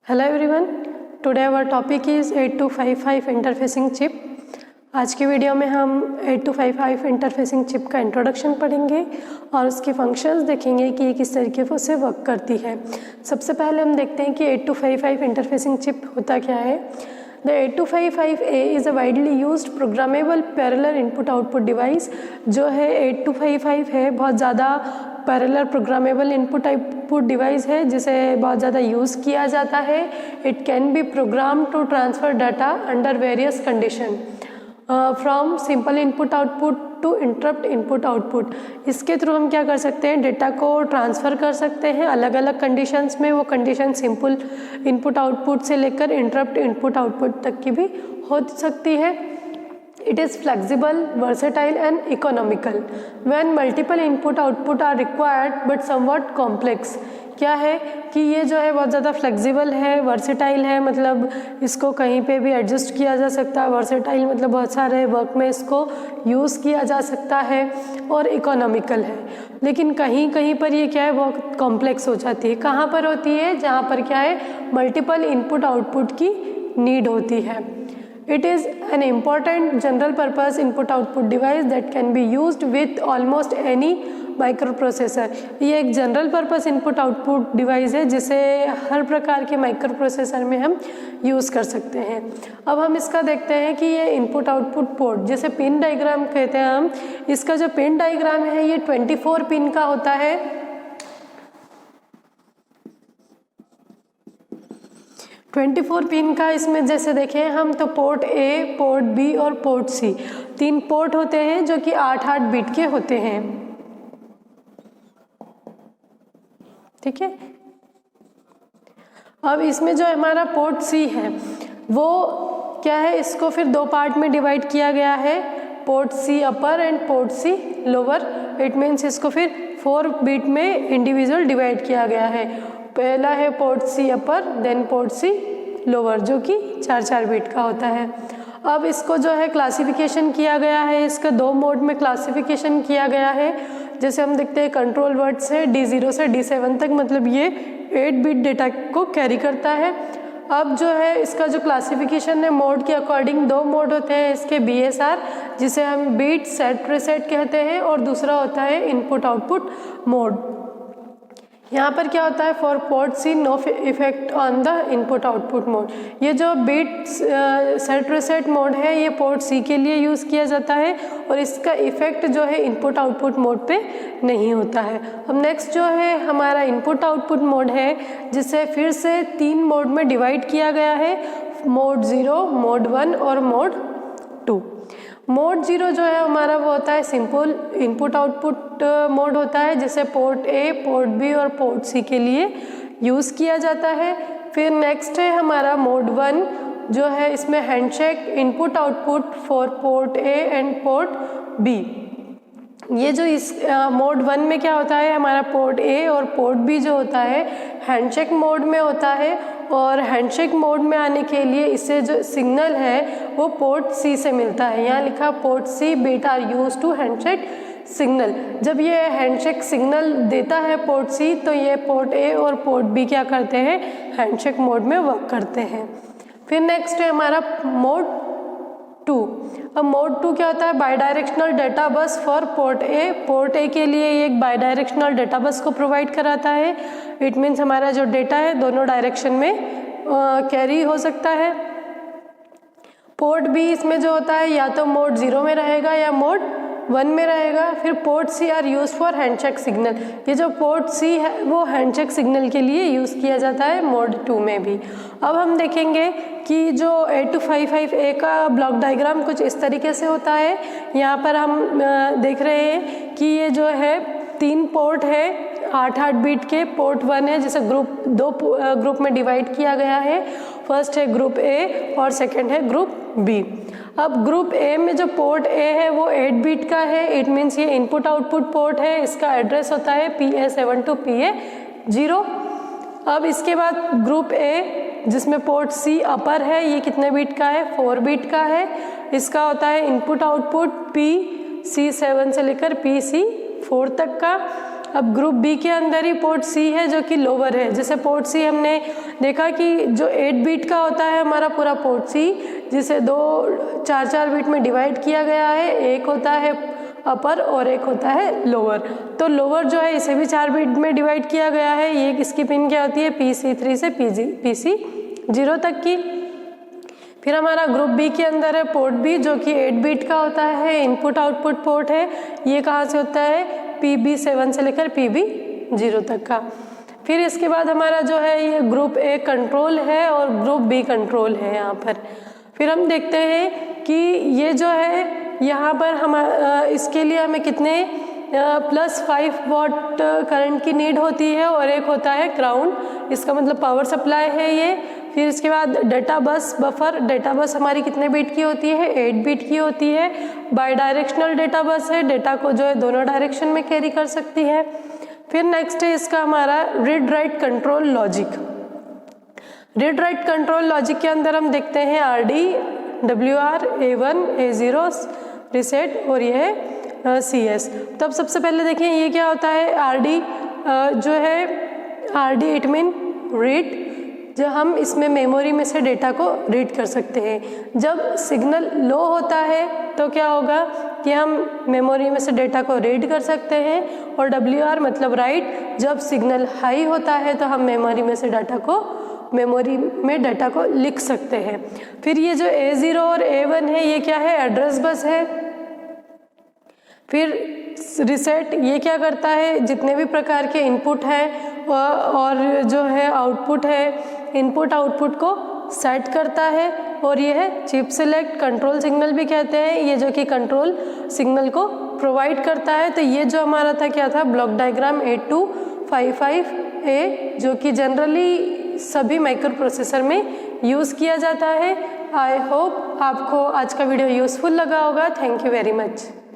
Hello everyone, today our topic is 8255 interfacing chip. आज की video में हम 8255 इंटरफेसिंग चिप का इंट्रोडक्शन पढ़ेंगे और उसके फंक्शंस देखेंगे कि ये किस तरीके से वर्क करती है। सबसे पहले हम देखते हैं कि 8255 इंटरफेसिंग चिप होता क्या है। The 8255A is a widely used programmable parallel input output device। जो है 8255 है, बहुत ज़्यादा parallel programmable input output device है जिसे बहुत ज़्यादा यूज़ किया जाता है। It can be program to transfer data under various condition from simple input output to interrupt input output. इसके थ्रू हम क्या कर सकते हैं, डेटा को ट्रांसफ़र कर सकते हैं अलग अलग कंडीशंस में। वो कंडीशन सिंपल इनपुट आउटपुट से लेकर इंटरप्ट इनपुट आउटपुट तक की भी हो सकती है। It is flexible, versatile and economical when multiple input output are required but somewhat complex। क्या है कि ये जो है बहुत ज़्यादा फ्लेक्सिबल है, वर्सेटाइल है, मतलब इसको कहीं पे भी एडजस्ट किया जा सकता है। वर्सेटाइल मतलब बहुत सारे वर्क में इसको यूज़ किया जा सकता है और इकोनॉमिकल है। लेकिन कहीं कहीं पर ये क्या है, बहुत कॉम्प्लेक्स हो जाती है। कहाँ पर होती है, जहाँ पर क्या है, मल्टीपल इनपुट आउटपुट की नीड होती है। It is an important general purpose input output device that can be used with almost any microprocessor। ये एक general purpose input output device है जिसे हर प्रकार के माइक्रो प्रोसेसर में हम यूज़ कर सकते हैं। अब हम इसका देखते हैं कि ये इनपुट आउटपुट पोर्ट, जैसे पिन डायग्राम कहते हैं हम, इसका जो पिन डायग्राम है ये 24 पिन का होता है। 24 पिन का इसमें जैसे देखें हम तो पोर्ट ए, पोर्ट बी और पोर्ट सी, 3 पोर्ट होते हैं जो कि 8-8 बिट के होते हैं। ठीक है। अब इसमें जो हमारा पोर्ट सी है वो क्या है, इसको फिर 2 पार्ट में डिवाइड किया गया है, port C upper and port C lower. It means इसको फिर 4 बिट में इंडिविजुअल डिवाइड किया गया है। पहला है पोर्ट सी अपर, देन पोर्ट सी लोअर, जो कि 4-4 बिट का होता है। अब इसको जो है क्लासिफिकेशन किया गया है, इसका 2 मोड में क्लासिफिकेशन किया गया है। जैसे हम देखते हैं कंट्रोल वर्ड्स है D0 से D7 तक, मतलब ये 8 बिट डेटा को कैरी करता है। अब जो है इसका जो क्लासिफिकेशन है मोड के अकॉर्डिंग, 2 मोड होते हैं इसके, BSR जिसे हम बीट सेट रिसेट कहते हैं, और दूसरा होता है इनपुट आउटपुट मोड। यहाँ पर क्या होता है, for port C no effect on the input output mode. ये जो बीट सेट रिसेट मोड है ये पोर्ट सी के लिए यूज़ किया जाता है और इसका इफेक्ट जो है इनपुट आउटपुट मोड पे नहीं होता है। अब नेक्स्ट जो है हमारा इनपुट आउटपुट मोड है जिसे फिर से 3 मोड में डिवाइड किया गया है, मोड 0, मोड 1 और मोड 2। मोड 0 जो है हमारा वो होता है सिंपल इनपुट आउटपुट मोड होता है, जिसे पोर्ट ए, पोर्ट बी और पोर्ट सी के लिए यूज़ किया जाता है। फिर नेक्स्ट है हमारा मोड 1 जो है, इसमें handshake input output for port A and port B. ये जो इस मोड 1 में क्या होता है, हमारा पोर्ट ए और पोर्ट बी जो होता है हैंडशेक मोड में होता है, और हैंडशेक मोड में आने के लिए इससे जो सिग्नल है वो पोर्ट सी से मिलता है। यहाँ लिखा port C bit are use to handshake signal. जब ये हैंडशेक सिग्नल देता है पोर्ट सी तो ये पोर्ट ए और पोर्ट बी क्या करते हैं, हैंडशेक मोड में वर्क करते हैं। फिर नेक्स्ट है हमारा मोड 2। अब मोड 2 क्या होता है, by directional data bus for port A. Port A के लिए एक बाई डायरेक्शनल डेटा बस को प्रोवाइड कराता है। इट मीन्स हमारा जो डेटा है दोनों डायरेक्शन में कैरी हो सकता है। पोर्ट बी इसमें जो होता है या तो मोड 0 में रहेगा या मोड 1 में रहेगा। फिर port C are use for handshake signal. ये जो पोर्ट सी है वो हैंडशेक सिग्नल के लिए यूज़ किया जाता है मोड 2 में भी। अब हम देखेंगे कि जो 8255A का ब्लॉक डायग्राम कुछ इस तरीके से होता है। यहाँ पर हम देख रहे हैं कि ये जो है 3 पोर्ट है 8-8 बिट के। पोर्ट 1 है जिसे दो ग्रुप में डिवाइड किया गया है। फर्स्ट है ग्रुप ए और सेकंड है ग्रुप बी। अब ग्रुप ए में जो पोर्ट ए है वो 8 बिट का है। इट मीन्स ये इनपुट आउटपुट पोर्ट है। इसका एड्रेस होता है PA7 to PA0। अब इसके बाद ग्रुप ए जिसमें पोर्ट सी अपर है, ये कितने बिट का है, 4 बिट का है। इसका होता है इनपुट आउटपुट PC7 से लेकर PC4 तक का। अब ग्रुप बी के अंदर ही पोर्ट सी है जो कि लोअर है। जैसे पोर्ट सी हमने देखा कि जो 8 बीट का होता है हमारा पूरा पोर्ट सी, जिसे 4 बीट में डिवाइड किया गया है, एक होता है अपर और एक होता है लोअर। तो लोअर जो है इसे भी 4 बीट में डिवाइड किया गया है। ये इसकी पिन क्या होती है, PC3 से PC0 तक की। फिर हमारा ग्रुप बी के अंदर है पोर्ट बी जो कि 8 बीट का होता है, इनपुट आउटपुट पोर्ट है। ये कहाँ से होता है, PB7 से लेकर PB0 तक का। फिर इसके बाद हमारा जो है ये ग्रुप ए कंट्रोल है और ग्रुप बी कंट्रोल है यहाँ पर। फिर हम देखते हैं कि ये जो है यहाँ पर हम इसके लिए हमें कितने +5 वॉट करंट की नीड होती है और एक होता है ग्राउंड, इसका मतलब पावर सप्लाई है ये। फिर इसके बाद data bus buffer, data bus हमारी कितने बीट की होती है, 8 बीट की होती है। बाई डायरेक्शनल डेटा बस है, डेटा को जो है दोनों डायरेक्शन में कैरी कर सकती है। फिर नेक्स्ट है इसका हमारा read write control logic. Read write control logic के अंदर हम देखते हैं RD, WR, A1, A0, reset और ये है CS। तो अब सबसे पहले देखें ये क्या होता है, RD जो है RD इट मीन रीड, जो हम इसमें मेमोरी में से डेटा को रीड कर सकते हैं। जब सिग्नल लो होता है तो क्या होगा कि हम मेमोरी में से डेटा को रीड कर सकते हैं, और WR मतलब राइट, जब सिग्नल हाई होता है तो हम मेमोरी में डाटा को लिख सकते हैं। फिर ये जो A0 और A1 है ये क्या है, एड्रेस बस है। फिर रीसेट ये क्या करता है, जितने भी प्रकार के इनपुट हैं और जो है आउटपुट है, इनपुट आउटपुट को सेट करता है। और ये है चिप सेलेक्ट, कंट्रोल सिग्नल भी कहते हैं, ये जो कि कंट्रोल सिग्नल को प्रोवाइड करता है। तो ये जो हमारा था क्या था, ब्लॉक डायग्राम 8255A, जो कि जनरली सभी माइक्रो प्रोसेसर में यूज़ किया जाता है। आई होप आपको आज का वीडियो यूज़फुल लगा होगा। Thank you very much.